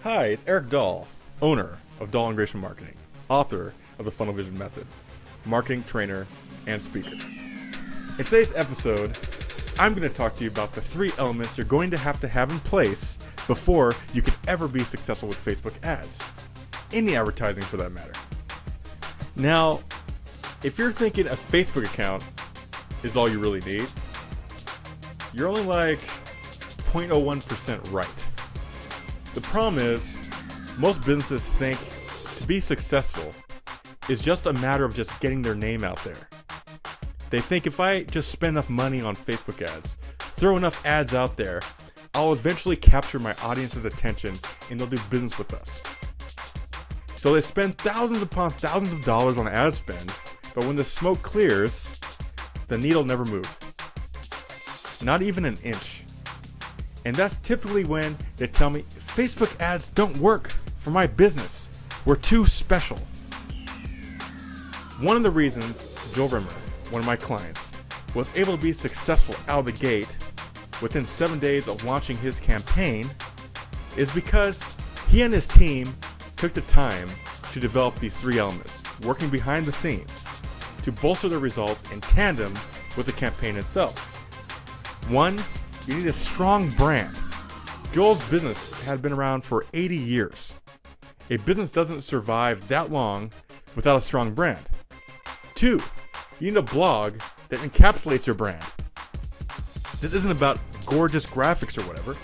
Hi, it's Eric Dahl, owner of Dahl Integration Marketing, author of the Funnel Vision Method, marketing trainer, and speaker. In today's episode, I'm going to talk to you about the 3 elements you're going to have in place before you can ever be successful with Facebook ads. Any advertising for that matter. Now, if you're thinking a Facebook account is all you really need, you're only like 0.01% right. The problem is, most businesses think to be successful is just a matter of just getting their name out there. They think if I just spend enough money on Facebook ads, throw enough ads out there, I'll eventually capture my audience's attention and they'll do business with us. So they spend thousands upon thousands of dollars on ad spend, but when the smoke clears, the needle never moved. Not even an inch. And that's typically when they tell me, Facebook ads don't work for my business. We're too special. One of the reasons Joel Rimmer, one of my clients, was able to be successful out of the gate within 7 days of launching his campaign is because he and his team took the time to develop these 3 elements, working behind the scenes to bolster the results in tandem with the campaign itself. 1, you need a strong brand. Joel's business had been around for 80 years. A business doesn't survive that long without a strong brand. 2, you need a blog that encapsulates your brand. This isn't about gorgeous graphics or whatever.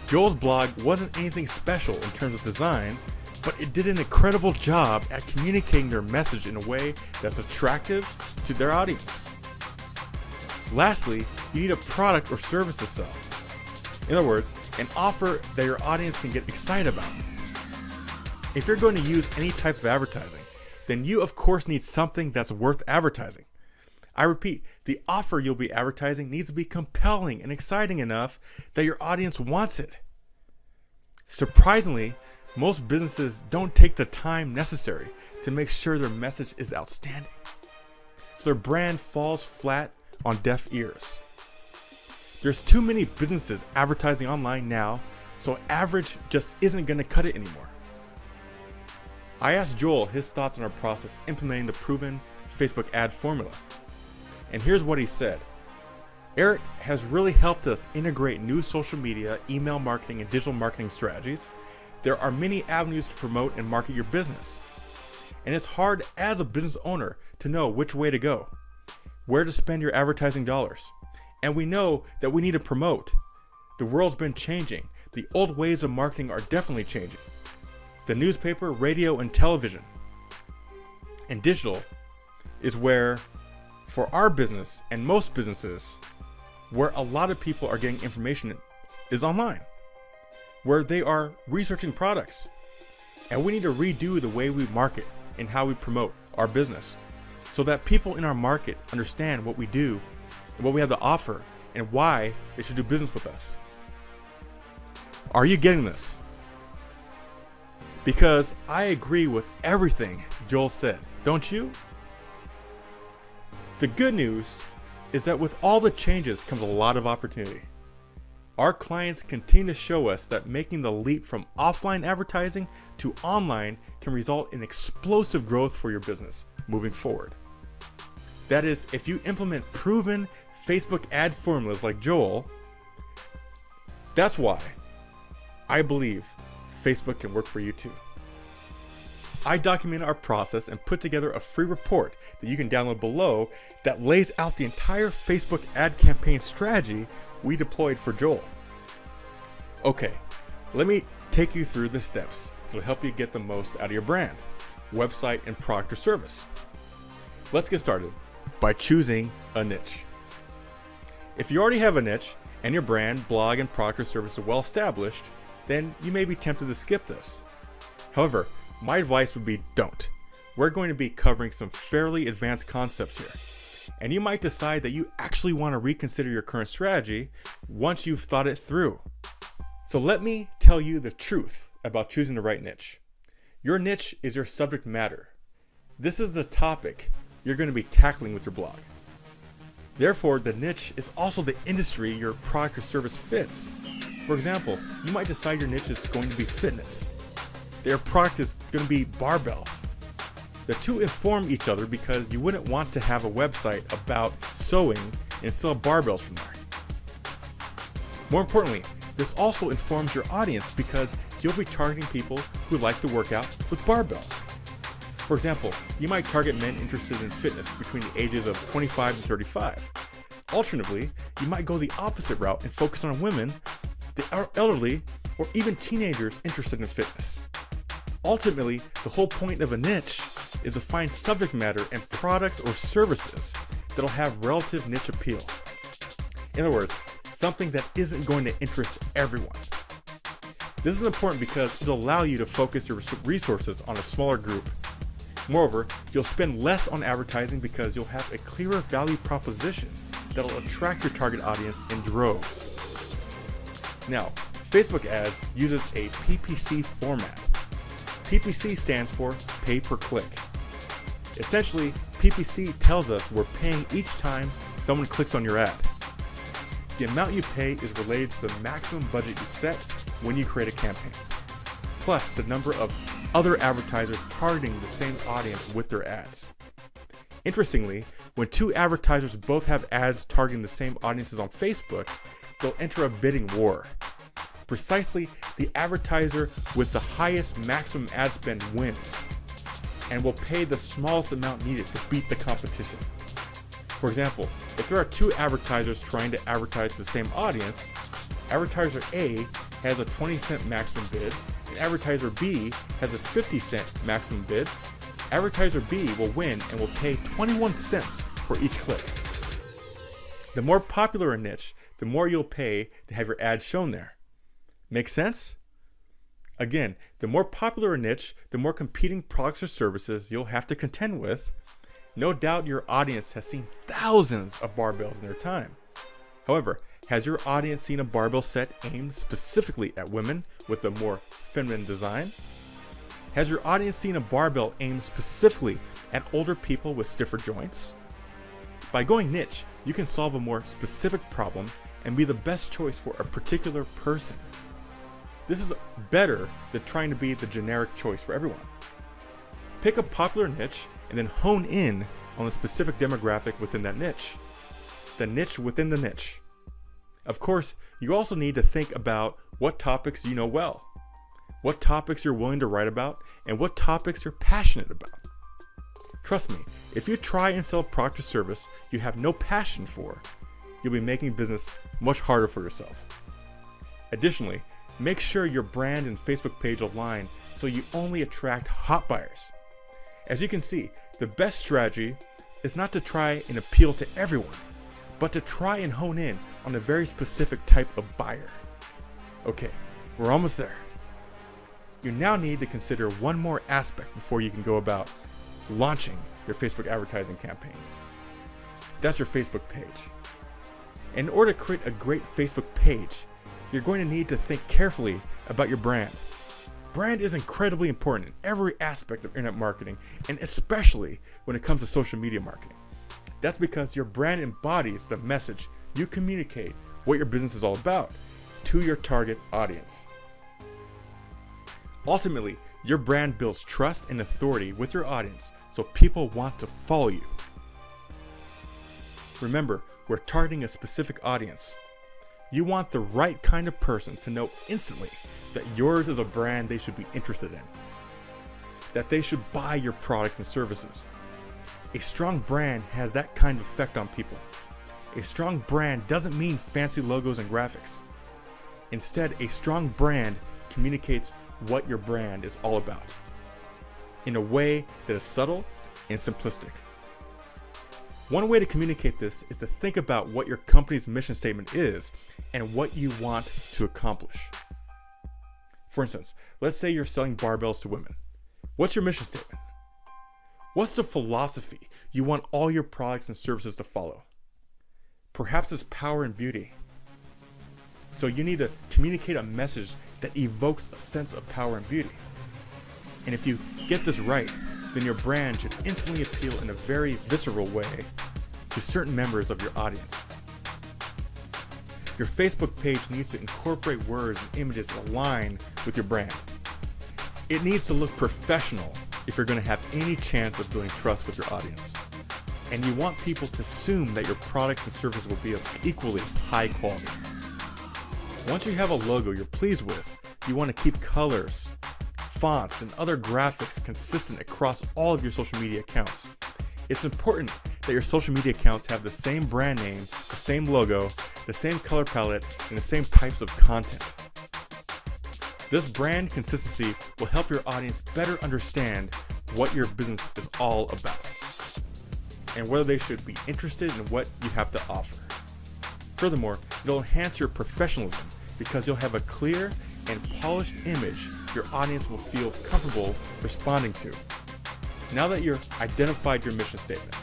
Joel's blog wasn't anything special in terms of design, but it did an incredible job at communicating their message in a way that's attractive to their audience. Lastly, you need a product or service to sell. In other words, an offer that your audience can get excited about. If you're going to use any type of advertising, then you of course need something that's worth advertising. I repeat, the offer you'll be advertising needs to be compelling and exciting enough that your audience wants it. Surprisingly, most businesses don't take the time necessary to make sure their message is outstanding. So their brand falls flat on deaf ears. There's too many businesses advertising online now, so average just isn't going to cut it anymore. I asked Joel his thoughts on our process implementing the proven Facebook ad formula. And here's what he said. Eric has really helped us integrate new social media, email marketing, and digital marketing strategies. There are many avenues to promote and market your business. And it's hard as a business owner to know which way to go, where to spend your advertising dollars. And we know that we need to promote. The world's been changing. The old ways of marketing are definitely changing. The newspaper, radio, and television. And digital is where, for our business and most businesses, where a lot of people are getting information is online, where they are researching products. And we need to redo the way we market and how we promote our business so that people in our market understand what we do, what we have to offer, and why they should do business with us. Are you getting this? Because I agree with everything Joel said, don't you? The good news is that with all the changes comes a lot of opportunity. Our clients continue to show us that making the leap from offline advertising to online can result in explosive growth for your business moving forward. That is, if you implement proven Facebook ad formulas like Joel, that's why I believe Facebook can work for you too. I documented our process and put together a free report that you can download below that lays out the entire Facebook ad campaign strategy we deployed for Joel. Okay, let me take you through the steps that will help you get the most out of your brand, website, and product or service. Let's get started by choosing a niche. If you already have a niche and your brand, blog, and product or service are well established, then you may be tempted to skip this. However, my advice would be don't. We're going to be covering some fairly advanced concepts here. And you might decide that you actually want to reconsider your current strategy once you've thought it through. So let me tell you the truth about choosing the right niche. Your niche is your subject matter. This is the topic you're going to be tackling with your blog. Therefore, the niche is also the industry your product or service fits. For example, you might decide your niche is going to be fitness. Their product is going to be barbells. The two inform each other because you wouldn't want to have a website about sewing and sell barbells from there. More importantly, this also informs your audience because you'll be targeting people who like to work out with barbells. For example, you might target men interested in fitness between the ages of 25 and 35. Alternatively, you might go the opposite route and focus on women, the elderly, or even teenagers interested in fitness. Ultimately, the whole point of a niche is to find subject matter and products or services that'll have relative niche appeal. In other words, something that isn't going to interest everyone. This is important because it'll allow you to focus your resources on a smaller group. Moreover, you'll spend less on advertising because you'll have a clearer value proposition that'll attract your target audience in droves. Now, Facebook ads uses a PPC format. PPC stands for pay per click. Essentially, PPC tells us we're paying each time someone clicks on your ad. The amount you pay is related to the maximum budget you set when you create a campaign, plus the number of other advertisers targeting the same audience with their ads. Interestingly, when two advertisers both have ads targeting the same audiences on Facebook, they'll enter a bidding war. Precisely, the advertiser with the highest maximum ad spend wins and will pay the smallest amount needed to beat the competition. For example, if there are two advertisers trying to advertise to the same audience, advertiser A has a 20-cent maximum bid and advertiser B has a 50-cent maximum bid. Advertiser B will win and will pay 21 cents for each click. The more popular a niche, the more you'll pay to have your ad shown there. Make sense? Again, the more popular a niche, the more competing products or services you'll have to contend with. No doubt your audience has seen thousands of barbells in their time. However, has your audience seen a barbell set aimed specifically at women with a more feminine design? Has your audience seen a barbell aimed specifically at older people with stiffer joints? By going niche, you can solve a more specific problem and be the best choice for a particular person. This is better than trying to be the generic choice for everyone. Pick a popular niche and then hone in on the specific demographic within that niche. The niche within the niche. Of course, you also need to think about what topics you know well, what topics you're willing to write about, and what topics you're passionate about. Trust me, if you try and sell a product or service you have no passion for, you'll be making business much harder for yourself. Additionally, make sure your brand and Facebook page align so you only attract hot buyers. As you can see, the best strategy is not to try and appeal to everyone, but to try and hone in on a very specific type of buyer. Okay, we're almost there. You now need to consider one more aspect before you can go about launching your Facebook advertising campaign. That's your Facebook page. In order to create a great Facebook page, you're going to need to think carefully about your brand. Brand is incredibly important in every aspect of internet marketing, and especially when it comes to social media marketing. That's because your brand embodies the message you communicate what your business is all about to your target audience. Ultimately, your brand builds trust and authority with your audience so people want to follow you. Remember, we're targeting a specific audience. You want the right kind of person to know instantly that yours is a brand they should be interested in, that they should buy your products and services. A strong brand has that kind of effect on people. A strong brand doesn't mean fancy logos and graphics. Instead, a strong brand communicates what your brand is all about in a way that is subtle and simplistic. One way to communicate this is to think about what your company's mission statement is and what you want to accomplish. For instance, let's say you're selling barbells to women. What's your mission statement? What's the philosophy you want all your products and services to follow? Perhaps it's power and beauty. So you need to communicate a message that evokes a sense of power and beauty. And if you get this right, then your brand should instantly appeal in a very visceral way to certain members of your audience. Your Facebook page needs to incorporate words and images that align with your brand. It needs to look professional if you're going to have any chance of building trust with your audience. And you want people to assume that your products and services will be of equally high quality. Once you have a logo you're pleased with, you want to keep colors, fonts, and other graphics consistent across all of your social media accounts. It's important that your social media accounts have the same brand name, the same logo, the same color palette, and the same types of content. This brand consistency will help your audience better understand what your business is all about and whether they should be interested in what you have to offer. Furthermore, it'll enhance your professionalism because you'll have a clear and polished image your audience will feel comfortable responding to. Now that you've identified your mission statement,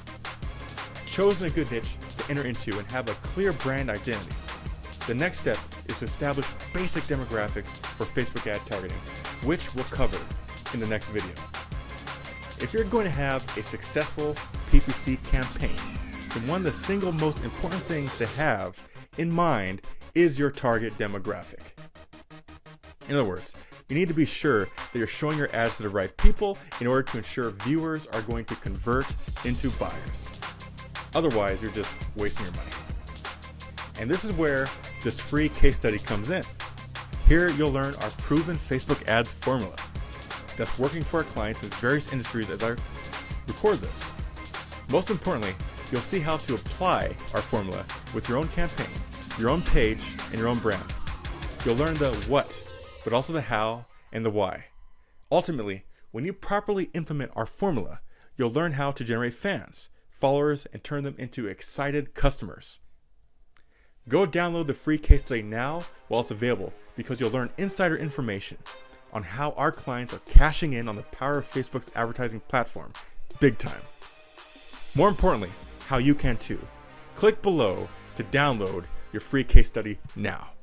chosen a good niche to enter into, and have a clear brand identity, the next step is to establish basic demographics for Facebook ad targeting, which we'll cover in the next video. If you're going to have a successful PPC campaign, then one of the single most important things to have in mind is your target demographic. In other words, you need to be sure that you're showing your ads to the right people in order to ensure viewers are going to convert into buyers. Otherwise, you're just wasting your money. And this is where this free case study comes in. Here you'll learn our proven Facebook ads formula that's working for our clients in various industries as I record this. Most importantly, you'll see how to apply our formula with your own campaign, your own page, and your own brand. You'll learn the what, but also the how and the why. Ultimately, when you properly implement our formula, you'll learn how to generate fans, followers, and turn them into excited customers. Go download the free case study now while it's available, because you'll learn insider information on how our clients are cashing in on the power of Facebook's advertising platform big time. More importantly, how you can too. Click below to download your free case study now.